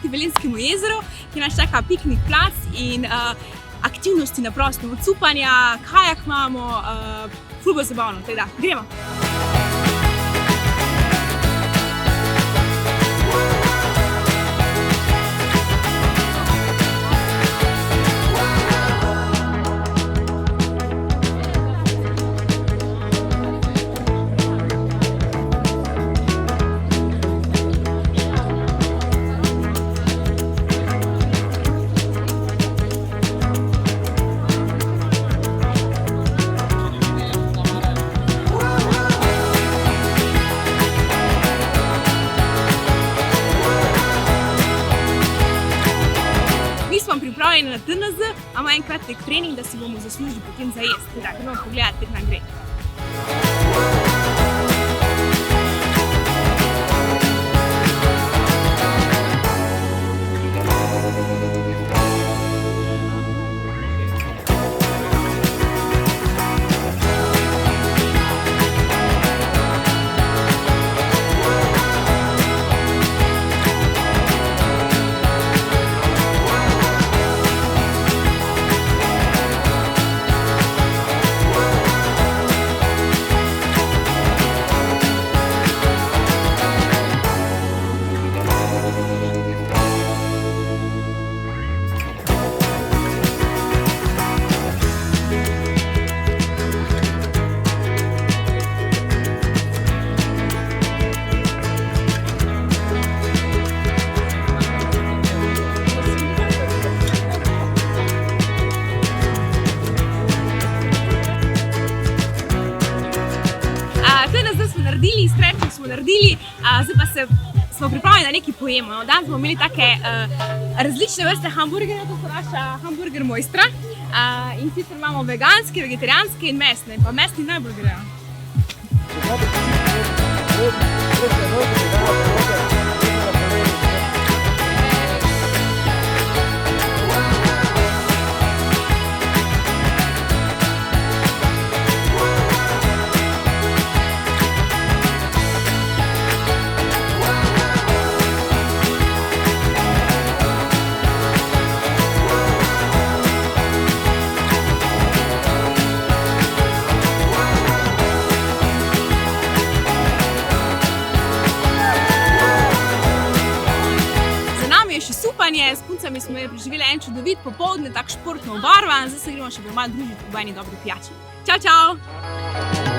proti Velenjskemu jezeru, kjer nas čaka piknik plac in aktivnosti na prostem, od supanja, kajak imamo, ful bo zabavno, tako da gremo! Pripravljeni na TNZ, imamo en kratek trening, da si bomo zaslužili potem za jesti. Tako da gremo pogledati, kako nam gre. Stretching smo naredili, zdaj pa smo pripravljeni, da nekaj pojemo. Danes bomo imeli take različne vrste hamburgerjev, to so naša hamburger mojstra. In sicer imamo veganske, vegetarijanske in mesne, pa mesni najbolj grejo. S puncami smo preživeli en čudovit popoldne, tako športno obarvan, zdaj se gremo še malo družiti ob eni dobri pijači. Čau, čau!